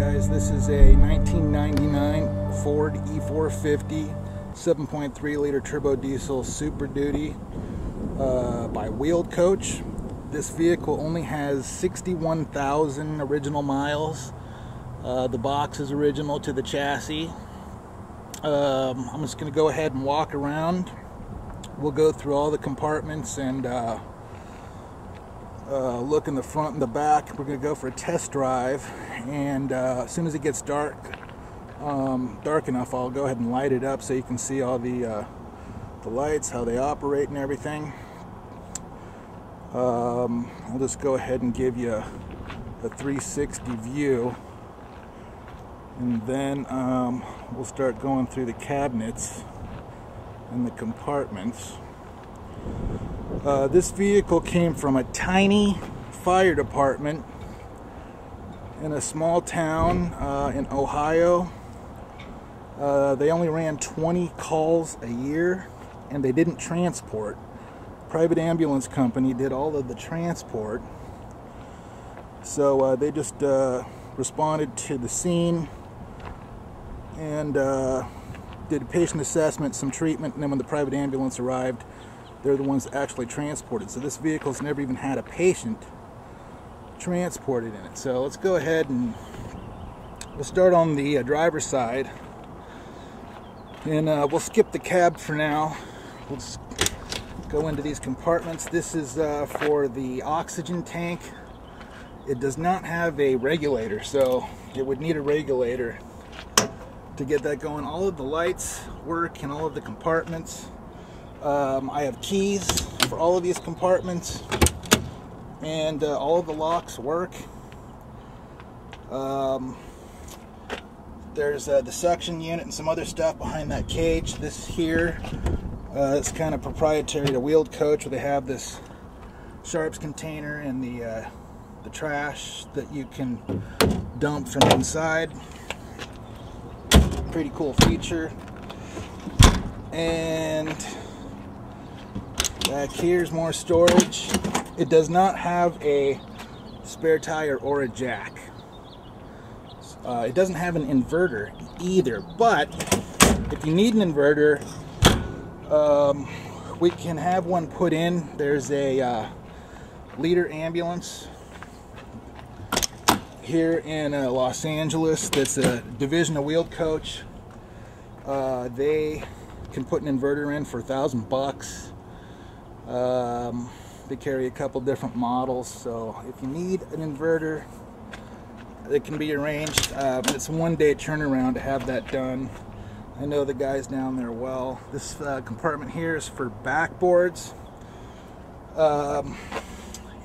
guys, this is a 1999 Ford E-450 7.3 liter turbo diesel Super Duty by Wheeled Coach. This vehicle only has 61,000 original miles. The box is original to the chassis. I'm just going to go ahead and walk around. We'll go through all the compartments and look in the front and the back. We're going to go for a test drive, and as soon as it gets dark enough, I'll go ahead and light it up so you can see all the lights, how they operate and everything. I'll just go ahead and give you a 360 view, and then we'll start going through the cabinets and the compartments. This vehicle came from a tiny fire department in a small town in Ohio. They only ran 20 calls a year, and they didn't transport. Private ambulance company did all of the transport. So they just responded to the scene and did a patient assessment, some treatment, and then when the private ambulance arrived, they're the ones that actually transported. So this vehicle's never even had a patient transported in it. So let's go ahead and we'll start on the driver's side, and we'll skip the cab for now. We'll just go into these compartments. This is for the oxygen tank. It does not have a regulator, so it would need a regulator to get that going. All of the lights work in all of the compartments. I have keys for all of these compartments, and all of the locks work. There's the suction unit and some other stuff behind that cage. This here is kind of proprietary to Wheeled Coach, where they have this sharps container and the trash that you can dump from inside. Pretty cool feature. And back here's more storage. It does not have a spare tire or a jack. It doesn't have an inverter either, but if you need an inverter, we can have one put in. There's a leader ambulance here in Los Angeles that's a division of Wheeled Coach. They can put an inverter in for $1,000. They carry a couple different models, so if you need an inverter, it can be arranged. It's a one-day turnaround to have that done. I know the guys down there well. This compartment here is for backboards.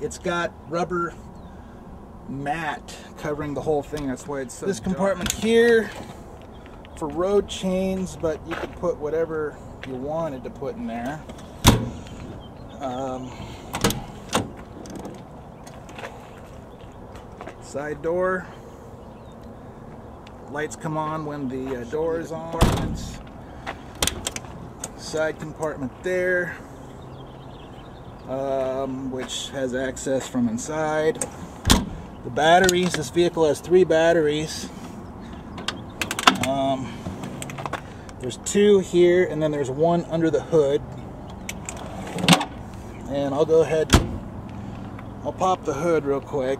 It's got rubber mat covering the whole thing. That's why it's so dark. Compartment here for road chains, but you can put whatever you wanted to put in there. Side door. Lights come on when the door is on. Side compartment there, which has access from inside. The batteries. This vehicle has 3 batteries. There's 2 here, and then there's 1 under the hood. And I'll go ahead and I'll pop the hood real quick.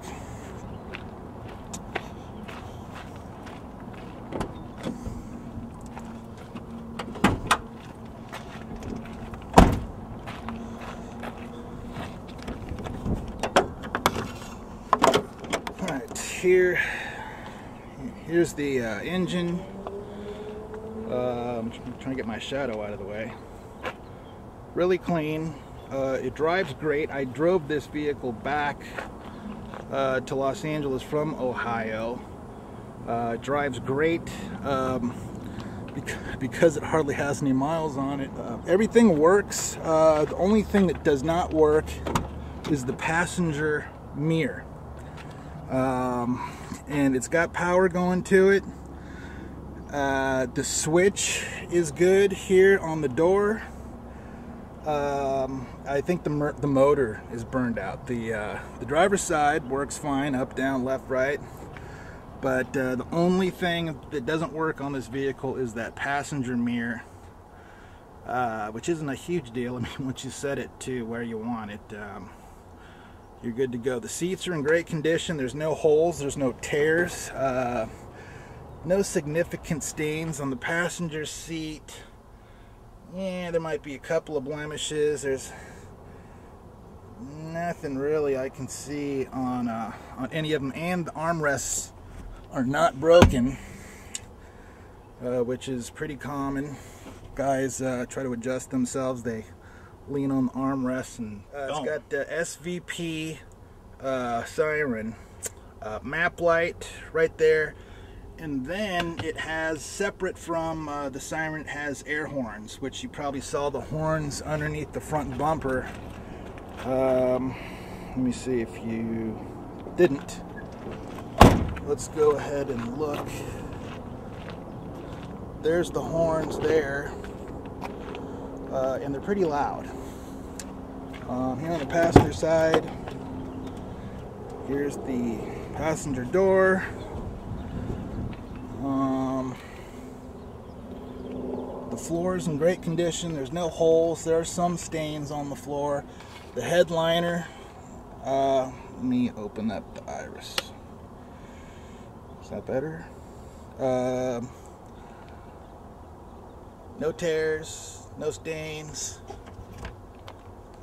Alright, here's the engine. I'm trying to get my shadow out of the way. Really clean. It drives great. I drove this vehicle back to Los Angeles from Ohio. It drives great because it hardly has any miles on it. Everything works. The only thing that does not work is the passenger mirror. And it's got power going to it. The switch is good here on the door. I think the motor is burned out. The driver's side works fine, up, down, left, right. But the only thing that doesn't work on this vehicle is that passenger mirror, which isn't a huge deal. I mean, once you set it to where you want it, you're good to go. The seats are in great condition. There's no holes, there's no tears, no significant stains on the passenger seat. Yeah, there might be a couple of blemishes. There's nothing really I can see on any of them, and the armrests are not broken, which is pretty common. Guys try to adjust themselves, they lean on the armrests, and it's got SVP siren, map light right there, and then it has, separate from the siren, it has air horns, which you probably saw the horns underneath the front bumper. Let me see if you didn't. Let's go ahead and look. There's the horns there, and they're pretty loud. Here on the passenger side, here's the passenger door. The floor is in great condition. There's no holes. There are some stains on the floor. The headliner, let me open up the iris. Is that better? No tears, no stains.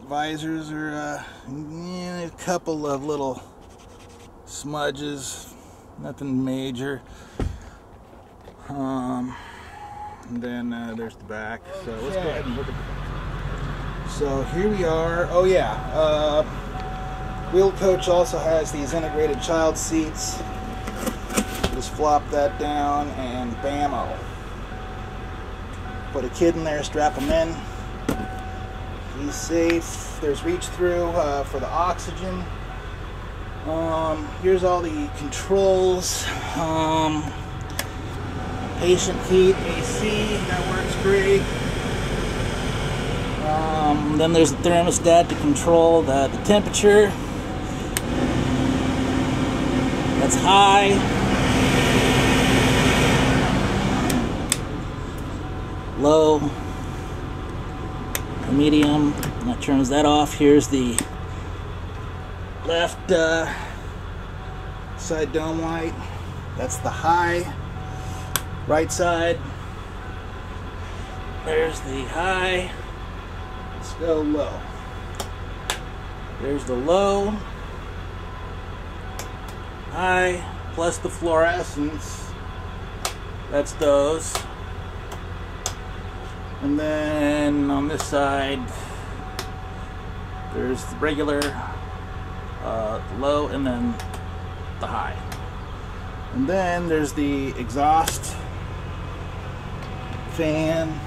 Visors are a couple of little smudges, nothing major. And then there's the back. So let's go ahead and look at the. So here we are. Oh yeah, wheel coach also has these integrated child seats. Just flop that down and bammo. Put a kid in there, strap him in. He's safe. There's reach through for the oxygen. Here's all the controls. Patient heat, AC, that works great. Then there's the thermostat to control the temperature. That's high. Low. Medium. And that turns that off. Here's the left side dome light. That's the high. Right side. There's the high. Let's go low. There's the low. High plus the fluorescents. That's those. And then on this side, there's the regular low and then the high. And then there's the exhaust fan.